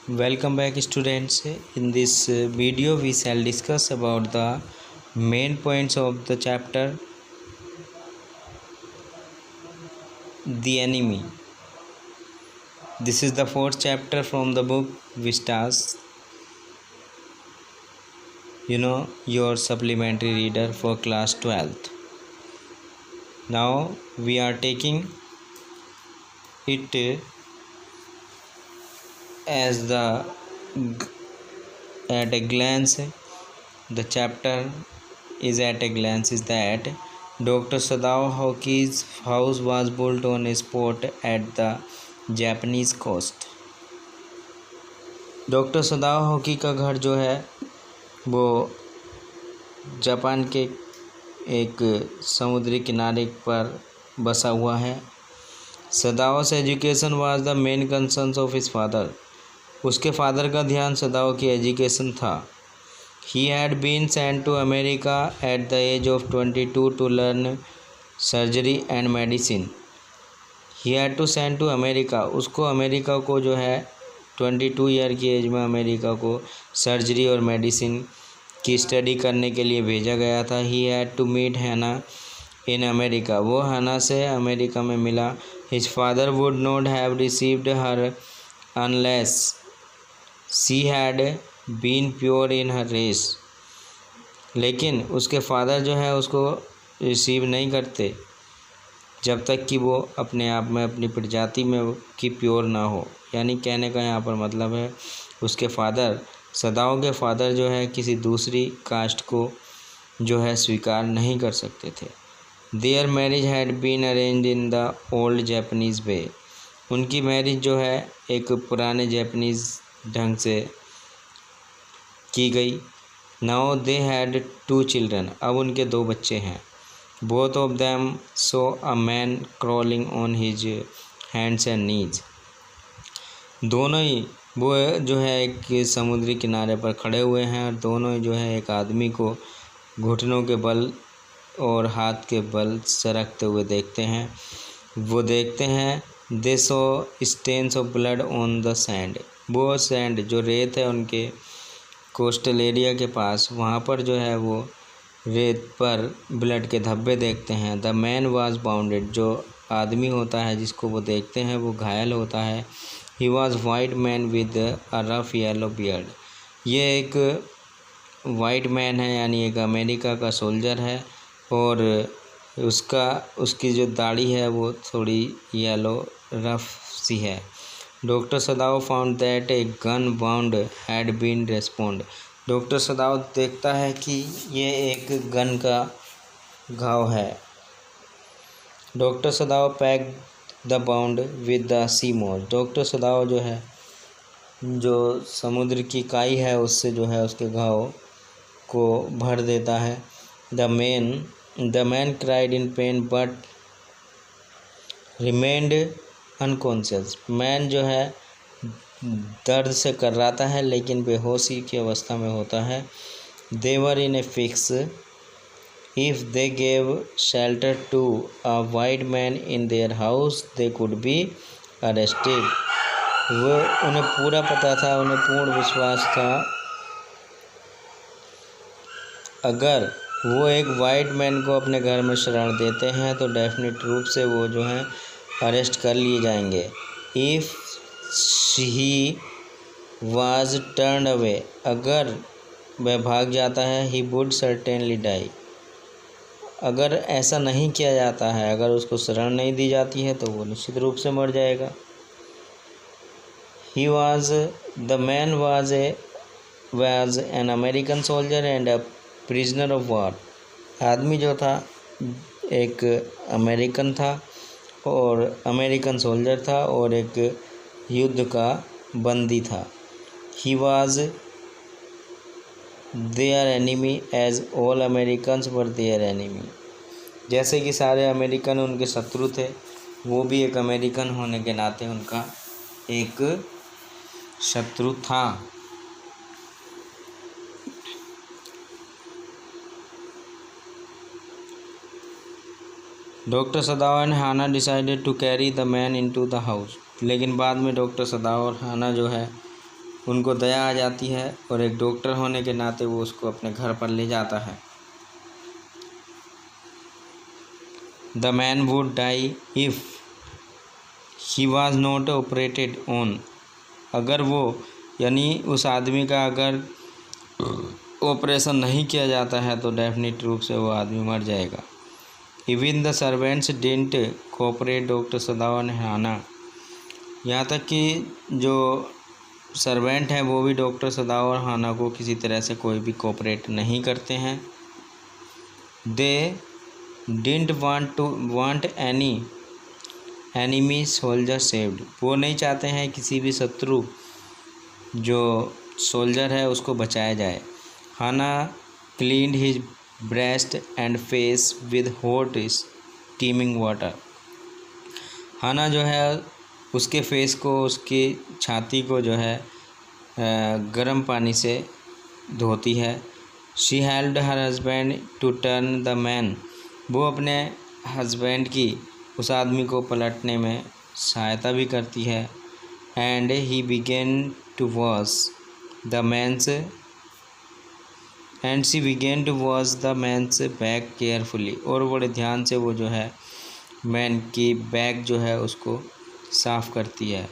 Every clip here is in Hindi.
Welcome back students. In this video we shall discuss about the main points of the chapter The Enemy. This is the fourth chapter from the book Vistas. Your supplementary reader for class 12th. Now we are taking it as the at a glance. The chapter is at a glance is that Dr. Sadao Hoki's house was built on a spot at the Japanese coast. Doctor Sadao Hoki का घर जो है वो जापान के एक समुद्री किनारे पर बसा हुआ है। Sadao's education was the main concern of his father. उसके फादर का ध्यान सदाओ की एजुकेशन था। He had been sent to America at the age of 22 to learn surgery and medicine. He had to send to America. उसको अमेरिका को जो है 22 ईयर की एज में अमेरिका को सर्जरी और मेडिसिन की स्टडी करने के लिए भेजा गया था। ही हैड टू मीट हैना इन अमेरिका। वो हैना से अमेरिका में मिला। His father would not have received her unless she had been pure in her race. लेकिन उसके फादर जो है उसको रिसीव नहीं करते जब तक कि वो अपने आप में अपनी प्रजाति में की प्योर ना हो। यानी कहने का यहाँ पर मतलब है उसके फादर सदाओ के फादर जो है किसी दूसरी कास्ट को जो है स्वीकार नहीं कर सकते थे। Their marriage had been arranged in the old Japanese way. उनकी मैरिज जो है एक पुराने जापानीज़ ढंग से की गई। Now they had 2 children. अब उनके 2 बच्चे हैं। Both of them saw a man crawling on his hands and knees. दोनों ही वो जो है एक समुद्री किनारे पर खड़े हुए हैं और दोनों ही जो है एक आदमी को घुटनों के बल और हाथ के बल सरकते हुए देखते हैं। वो देखते हैं they saw stains of blood on the sand. वो सैंड जो रेत है उनके कोस्टल एरिया के पास, वहाँ पर जो है वो रेत पर ब्लड के धब्बे देखते हैं। The man was bounded. जो आदमी होता है जिसको वो देखते हैं वो घायल होता है। He was white man with a rough yellow beard. ये एक वाइट मैन है यानी एक अमेरिका का सोल्जर है और उसकी जो दाढ़ी है वो थोड़ी येलो रफ सी है। Doctor Sadao found that a gun wound had been respond. Doctor Sadao देखता है कि ये एक गन का घाव है। Doctor Sadao pack the bound with the sea moss. Doctor Sadao जो है जो समुद्र की काई है उससे जो है उसके घाव को भर देता है। The man cried in pen but remained unconscious. Man जो है दर्द से कर्राता है लेकिन बेहोशी की अवस्था में होता है। They were in a fix. If they gave shelter to a white man in their house they could be arrested. वो उन्हें पूरा पता था, उन्हें पूर्ण विश्वास था अगर वो एक वाइट मैन को अपने घर में शरण देते हैं तो डेफिनेट रूप से वो जो है अरेस्ट कर लिए जाएंगे। If he was turn away. अगर वह भाग जाता है ही वुड सर्टेनली डाई। अगर ऐसा नहीं किया जाता है, अगर उसको शरण नहीं दी जाती है तो वो निश्चित रूप से मर जाएगा। The man was an American soldier and a prisoner of war. आदमी जो था एक अमेरिकन था और अमेरिकन सोल्जर था और एक युद्ध का बंदी था। He was their enemy as all Americans were their enemy. जैसे कि सारे अमेरिकन उनके शत्रु थे, वो भी एक अमेरिकन होने के नाते उनका एक शत्रु था। Doctor Sadao and Hana decided to carry the man into the house. लेकिन बाद में डॉक्टर सदाओ और हाना जो है उनको दया आ जाती है और एक डॉक्टर होने के नाते वो उसको अपने घर पर ले जाता है। The man would die if he was not operated on. अगर वो यानी उस आदमी का अगर ऑपरेशन नहीं किया जाता है तो डेफिनेट रूप से वो आदमी मर जाएगा। Even the servants didn't cooperate doctor Sadao and Hana. यहाँ तक कि जो सर्वेंट हैं वो भी डॉक्टर सदाओ और हाना को किसी तरह से कोई भी कोऑपरेट नहीं करते हैं। दे didn't want any enemy soldier saved. वो नहीं चाहते हैं किसी भी शत्रु जो सोल्जर है उसको बचाया जाए। Hana cleaned his breast and face with hot steaming water. Hana जो है उसके फेस को, उसकी छाती को जो है गर्म पानी से धोती है। She helped her husband to turn the man. वो अपने हस्बैंड की उस आदमी को पलटने में सहायता भी करती है। And he began to wash the man's and she began to wash the man's back carefully. और बड़े ध्यान से वो जो है मैन की बैक जो है उसको साफ़ करती है।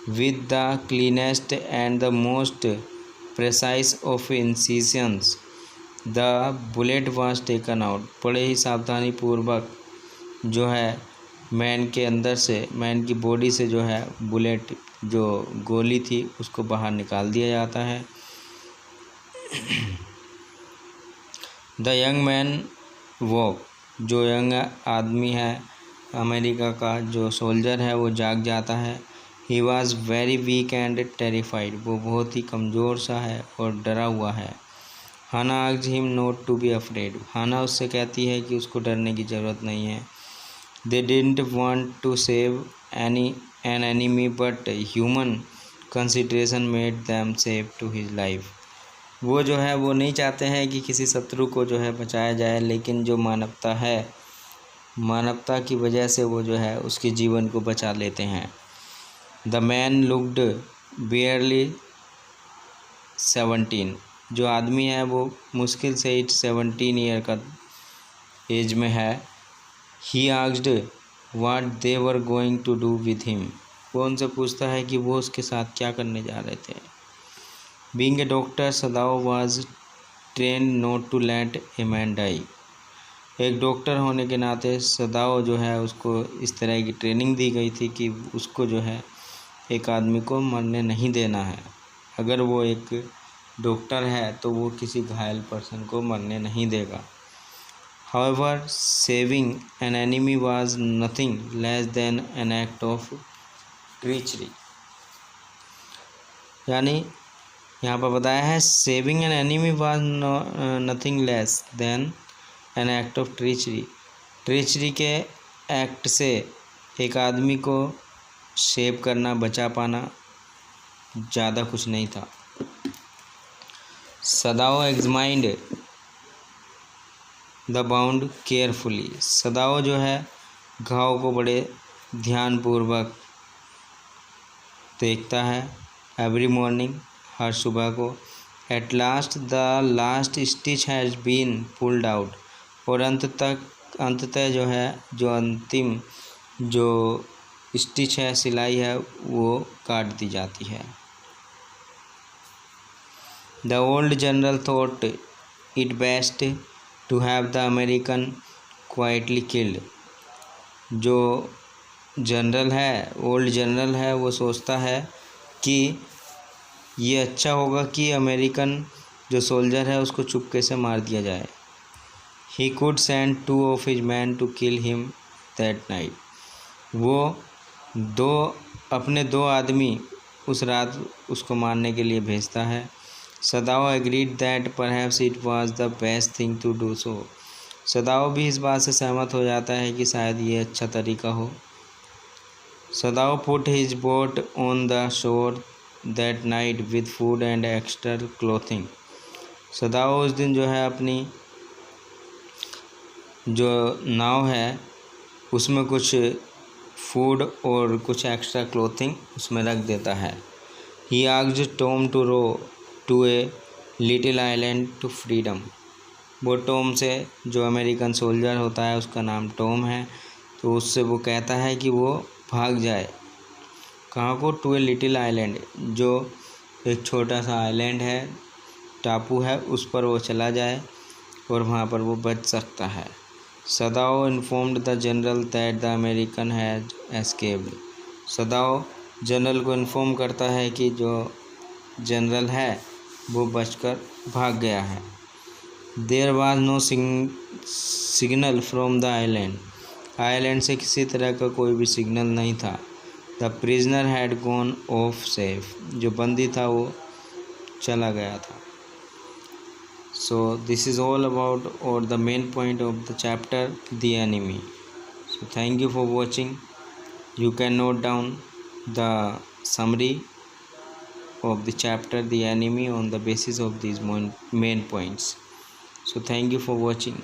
With the cleanest and the most precise of incisions the bullet was taken out. बड़े ही सावधानी पूर्वक जो है मैन के अंदर से, मैन की बॉडी से जो है बुलेट जो गोली थी उसको बाहर निकाल दिया जाता है। The young man walk. जो यंग आदमी है अमेरिका का जो सोल्जर है वो जाग जाता है। He was very weak and terrified. वो बहुत ही कमज़ोर सा है और डरा हुआ है। Hana asked him not to be afraid. Hana उससे कहती है कि उसको डरने की ज़रूरत नहीं है। They didn't want to save an enemy but human consideration made them save to his life. वो जो है वो नहीं चाहते हैं कि किसी शत्रु को जो है बचाया जाए, लेकिन जो मानवता है, मानवता की वजह से वो जो है उसके जीवन को बचा लेते हैं। The man looked barely 17। जो आदमी है वो मुश्किल से ही 17 ईयर का एज में है। He asked what they were going to do with him. वो उनसे पूछता है कि वो उसके साथ क्या करने जा रहे थे। Being a doctor Sadao was train not to let a man die. एक डॉक्टर होने के नाते सदाओ जो है उसको इस तरह की ट्रेनिंग दी गई थी कि उसको जो है एक आदमी को मरने नहीं देना है। अगर वो एक डॉक्टर है तो वो किसी घायल पर्सन को मरने नहीं देगा। However, saving an enemy was nothing less than an act of treachery। यानी यहाँ पर बताया है saving an enemy was nothing less than an act of treachery. Treachery के एक्ट से एक आदमी को सेव करना, बचा पाना ज़्यादा कुछ नहीं था। सदाओ एग्जामाइंड द बाउंड केयरफुली। सदाओ जो है घाव को बड़े ध्यानपूर्वक देखता है। एवरी मॉर्निंग, हर सुबह को। At last the last stitch has been pulled out. और अंततः जो है जो अंतिम जो स्टिच है, सिलाई है, वो काट दी जाती है। The old general thought it best to have the American quietly killed. जो जनरल है, ओल्ड जनरल है, वो सोचता है कि ये अच्छा होगा कि अमेरिकन जो सोल्जर है उसको चुपके से मार दिया जाए। He could send 2 of his man to kill him that night. वो अपने 2 आदमी उस रात उसको मारने के लिए भेजता है। Sadao agreed that perhaps it was the best thing to do so. Sadao भी इस बात से सहमत हो जाता है कि शायद ये अच्छा तरीका हो। Sadao put his boat on the shore that night with food and extra clothing. Sadao उस दिन जो है अपनी जो नाव है उसमें कुछ फूड और कुछ एक्स्ट्रा क्लोथिंग उसमें रख देता है। He asked Tom to row to a little island to freedom. वो टॉम से, जो अमेरिकन सोल्जर होता है उसका नाम टॉम है, तो उससे वो कहता है कि वो भाग जाए। कहाँ को? टू ए लिटिल आइलैंड, जो एक छोटा सा आइलैंड है, टापू है, उस पर वो चला जाए और वहाँ पर वो बच सकता है। Sadao informed the general that the American has escaped. Sadao general को इन्फॉर्म करता है कि जो जनरल है वो बचकर भाग गया है। There was no signal from the island. Island से किसी तरह का कोई भी सिग्नल नहीं था। The prisoner had gone off safe. जो बंदी था वो चला गया था। So this is all about और the main point of the chapter the enemy. So thank you for watching. You can note down the summary of the chapter The Enemy on the basis of these main points. So thank you for watching.